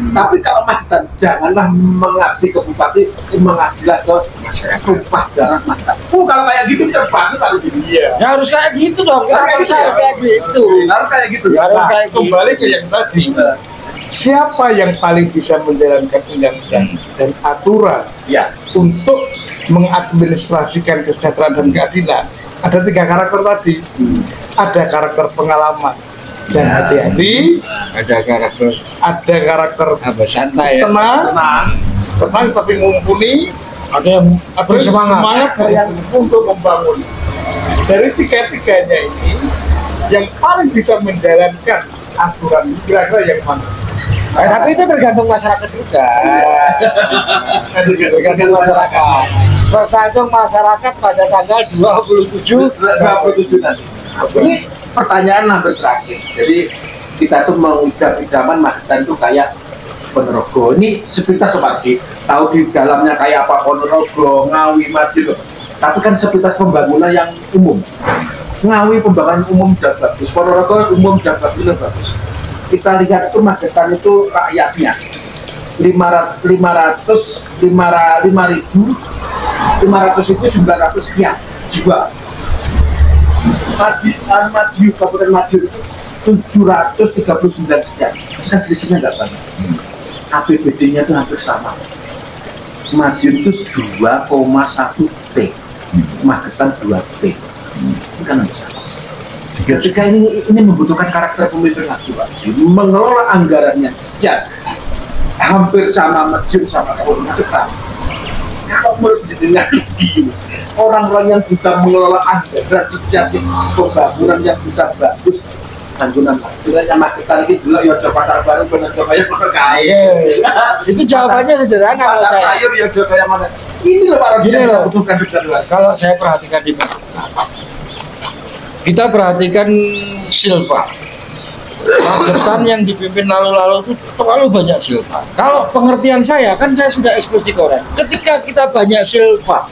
Tapi kalau Magetan janganlah mengabdi ke bupati, mengabdilah ke masyarakat. Tumpah darah Magetan. Kalau kayak gitu ya bagus kalau gitu. Iya. Ya harus kayak gitu dong. Kita harus kayak gitu. Harus kayak gitu. Harus Nah, kayak gitu. kembali ke yang tadi. Siapa yang paling bisa menjalankan undang-undang dan aturan Ya. untuk mengadministrasikan kesejahteraan dan keadilan? Ada 3 karakter tadi. Ada karakter pengalaman dan hati-hati, ada karakter Santai ya. tenang tapi mumpuni, Ada yang bersemangat untuk membangun. Dari 3-tiganya ini, yang paling bisa menjalankan aturan kira-kira yang mana? Tapi itu tergantung masyarakat juga. Tergantung masyarakat. Tergantung masyarakat pada tanggal 27 nanti. Ini pertanyaan hampir terakhir. Jadi kita tuh mengidap idaman Magetan tuh kayak Ponorogo. Ini sepintas Sopardi. Tahu di dalamnya kayak apa Ponorogo, Ngawi, Madiun. Tapi kan sepintas pembangunan yang umum. Ngawi pembangunan umum sudah bagus, Ponorogo umum sudah bagus. Kita lihat itu Magetan itu rakyatnya 500 itu 900 sekian jiwa. Madiun, Kabupaten Madiun itu 739 sekian. Kan selisihnya nggak banyak. APBD-nya itu hampir sama. Madiun itu 2,1 T, Magetan 2 T. Ini kan hampir sama. Ketika ini membutuhkan karakter pemimpin lagi, Pak. Mengelola anggarannya sekian, hampir sama Madiun sama Magetan. Kalau menurut jenengan orang-orang yang bisa mengelola anggaran sekian, pembangunan yang bisa bagus, Tanjunan Magetan, Magetan ini dulu ya Pasar Baru, benar Jogja kaya. Itu jawabannya sederhana kalau saya. Sayur ya Jogja mana? Ini loh Pak Gini loh. butuhkan sekian. Kalau saya perhatikan di kita perhatikan Silva. Magetan yang dipimpin lalu-lalu itu terlalu banyak Silva. Kalau pengertian saya, kan saya sudah ekspresi ke orang. Ketika kita banyak Silva,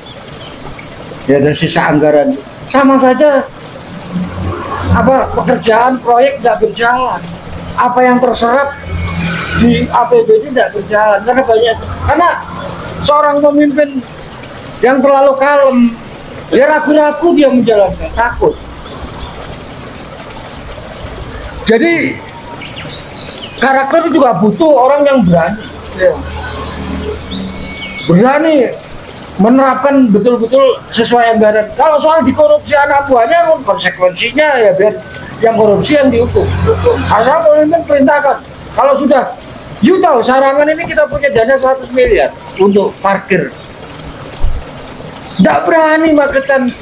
ya ada sisa anggaran, sama saja pekerjaan proyek nggak berjalan. Apa yang terserap di APBD tidak berjalan karena seorang pemimpin yang terlalu kalem, dia ragu-ragu dia menjalankan, takut. Jadi karakter itu juga butuh orang yang berani, berani menerapkan betul-betul sesuai anggaran. Kalau soal dikorupsi anak buahnya, konsekuensinya ya biar yang korupsi yang dihukum. Asal pemimpin perintahkan. Kalau sudah, you tahu Sarangan ini kita punya dana 100 miliar untuk parkir. Tidak berani Magetan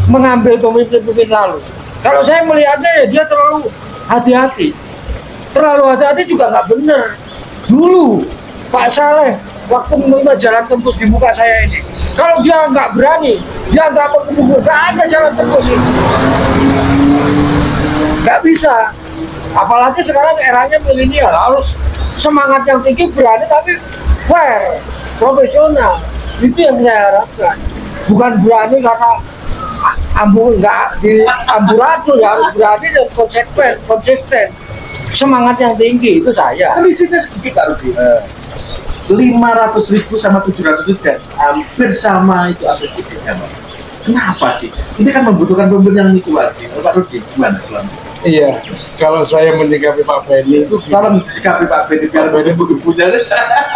mengambil pemimpin-pemimpin lalu. Kalau saya melihatnya ya dia terlalu hati-hati. Terlalu hati-hati juga nggak benar. Dulu Pak Saleh waktu menerima jalan tembus di muka saya ini, kalau dia nggak berani, dia nggak mau nggak ada jalan tembus ini. Nggak bisa. Apalagi sekarang eranya milenial, harus semangat yang tinggi, berani tapi fair, profesional. Itu yang saya harapkan. Bukan berani karena nggak di amburadul, ya harus berani dan konsisten. Semangat yang tinggi itu saya. Selisihnya sedikit Pak Rudi. 500.000 sama 700 itu hampir sama itu APBD-nya. Kenapa sih? Ini kan membutuhkan pemimpin yang itu lagi. Pak Rudi gimana selama? Iya, kalau saya menyikapi Pak Benny itu Kalau menyikapi Pak Benny biar Benny punya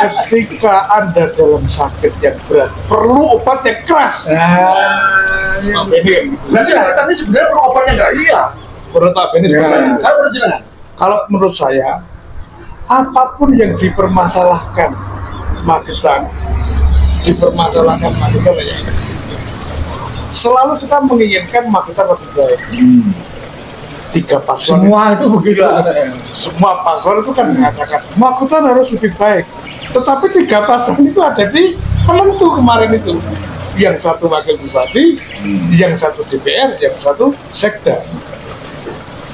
ketika Anda dalam sakit yang berat perlu obat yang keras. Pak Benny berarti Magetan ini sebenarnya perlu obatnya nggak? Iya. menurut Pak Benny seperti itu. Kalau menurut jenengan? Kalau menurut saya, apapun yang dipermasalahkan Magetan ya. Selalu kita menginginkan Magetan lebih baik. 3 paslon Semua itu begitu. semua paslon itu kan mengatakan Magetan harus lebih baik. Tetapi 3 paslon itu ada di penentu kemarin itu. Yang satu wakil bupati, yang satu DPR, yang satu sekda.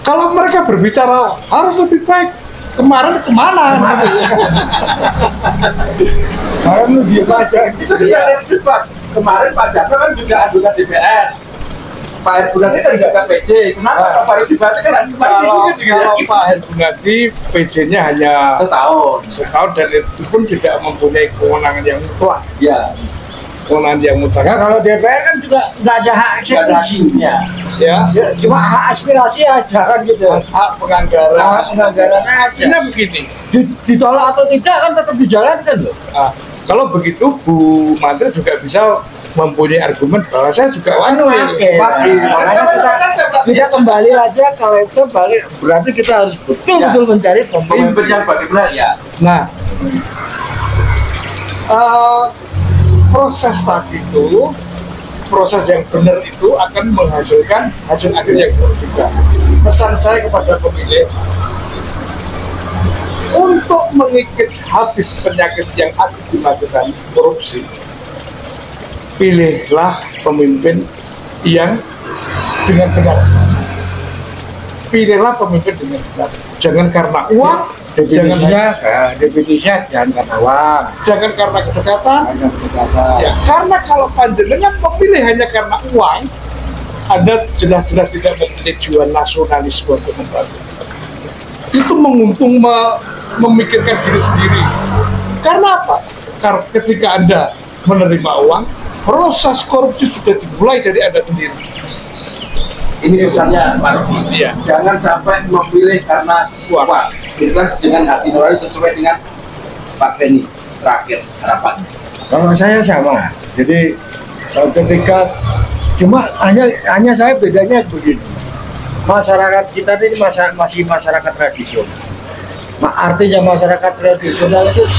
Kalau mereka berbicara harus lebih baik, kemarin kemana? Kemarin lu diam aja. Itu tidak ada debat. Kemarin Pak Jaka kan juga anggota DPR. Pak Heru Gunadi kan juga PJ. Kenapa Pak Heru dibahas kan Kalau Pak Heru Gunadi PJ-nya hanya setahun dan itu pun tidak mempunyai kewenangan yang mutlak. Ya. Kewenangan yang mutlak. Ya kalau DPR kan juga nggak ada hak eksekusi. Ya. Ya, cuma hak aspirasi aja kan gitu. Hak penganggaran. Hak penganggaran aja. Ini begini. Ditolak atau tidak kan tetap dijalankan loh. Nah, kalau begitu Bu Menteri juga bisa mempunyai argumen bahwa saya juga Makanya kita kembali aja kalau itu balik berarti kita harus betul-betul mencari pemimpin yang bagaimana ya. Nah, proses tadi itu, proses yang benar itu akan menghasilkan hasil akhir yang baik juga. Pesan saya kepada pemilih untuk mengikis habis penyakit yang akibat korupsi, pilihlah pemimpin yang dengan benar. Pilihlah pemimpin dengan benar. Jangan karena uang, definisinya jangan karena uang, jangan karena kedekatan. Ya, karena kalau panjenengan memilih hanya karena uang, Anda jelas-jelas tidak mempunyai jiwa nasionalisme untuk membantu. Itu menguntung memikirkan diri sendiri. Karena apa? Karena ketika Anda menerima uang, proses korupsi sudah dimulai dari Anda sendiri. Ini pesannya Pak Rudi. Iya. Jangan sampai memilih karena uang. Ikhlas dengan hati nurani sesuai dengan Pak Beni. Terakhir harapan. Kalau saya sama. Jadi ketika cuma hanya saya bedanya begini. Masyarakat kita ini masih masyarakat tradisional. Artinya masyarakat tradisional itu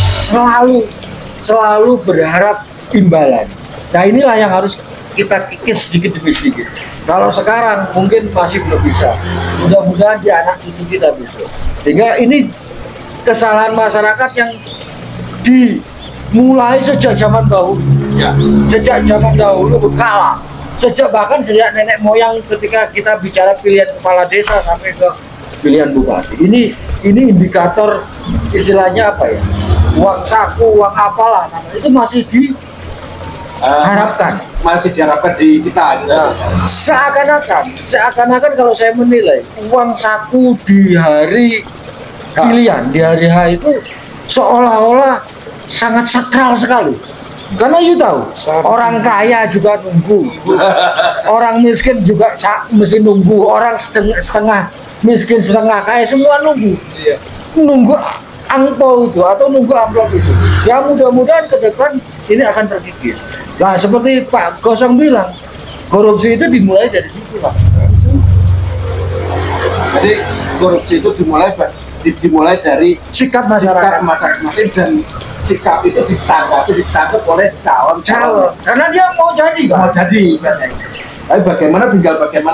selalu berharap imbalan. Nah inilah yang harus kita kikis sedikit demi sedikit. Kalau sekarang mungkin masih belum bisa. Mudah-mudahan di anak cucu kita bisa. Sehingga ini kesalahan masyarakat yang dimulai sejak zaman dahulu. Ya. Sejak zaman dahulu kalah. Bahkan sejak nenek moyang ketika kita bicara pilihan kepala desa sampai ke pilihan bupati. Ini indikator istilahnya apa ya? Uang saku, uang apalah namanya itu masih diharapkan. Masih diharapkan di kita gitu. Seakan-akan kalau saya menilai uang saku di hari pilihan, di hari H itu seolah-olah sangat sakral sekali. Karena you tahu, orang kaya juga nunggu, orang miskin juga mesti nunggu, orang setengah miskin setengah kaya semua nunggu, nunggu angpau itu atau nunggu amplop itu. Ya mudah-mudahan ke depan ini akan terkikis. Nah seperti Pak Gosong bilang, korupsi itu dimulai dari situ Pak. Jadi korupsi itu dimulai dari sikap masyarakat masing-masing dan sikap itu ditangkap oleh calon. Karena dia mau jadi kan? Mau jadi. Tapi bagaimana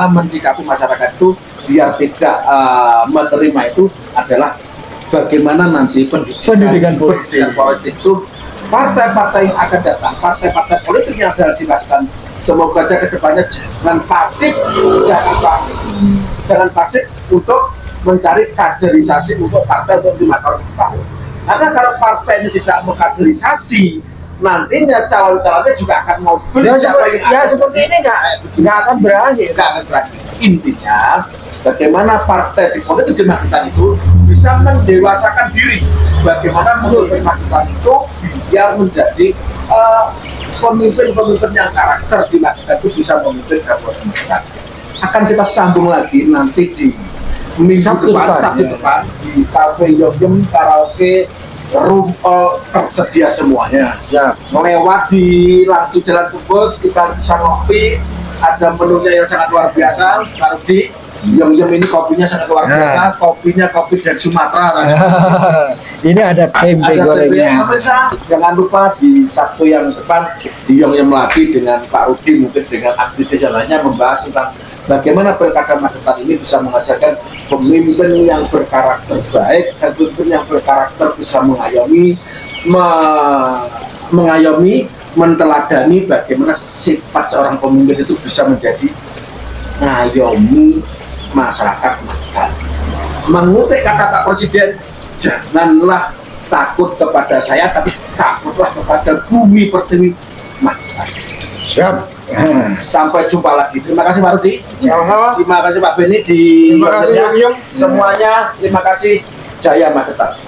mencikapi masyarakat itu biar tidak menerima itu adalah bagaimana nanti pendidikan politik itu partai-partai yang akan datang, partai-partai politik yang akan dilakukan, semoga aja kedepannya jangan pasif untuk mencari kaderisasi untuk partai untuk 5 tahun ke depan. Karena kalau partai ini tidak mengkaderisasi, nantinya calon-calonnya juga akan mau seperti ini nggak akan berakhir. Intinya bagaimana partai di politik kemajuan itu bisa mendewasakan diri, bagaimana menurut kemajuan itu biar menjadi pemimpin-pemimpin yang karakter di masyarakat itu bisa memimpin kabupaten. Akan kita sambung lagi nanti di Sabtu depan di Cafe Yom Karaoke room tersedia semuanya. Melewat di lampu Jalan Kubus kita bisa ngopi, ada menunya yang sangat luar biasa. Kalau di Yom ini kopinya sangat luar biasa, kopinya kopi dari Sumatera. Ini ada tempe gorengnya. Jangan lupa di Sabtu yang depan di Yom lagi dengan Pak Rudi, mungkin dengan aktivis yang lainnya membahas tentang bagaimana pilkada masa depan ini bisa menghasilkan pemimpin yang berkarakter baik, pemimpin yang berkarakter bisa mengayomi, menteladani bagaimana sifat seorang pemimpin itu bisa menjadi ngayomi masyarakat masyarakat. Mengutip kata Pak Presiden, janganlah takut kepada saya, tapi takutlah kepada bumi pertiwi masyarakat. Siap. Sampai jumpa lagi. Terima kasih Pak Rudi. Sama-sama. Terima kasih Pak Beni di Terima kasih Yung Yung. semuanya. Terima kasih. Jaya Magetan.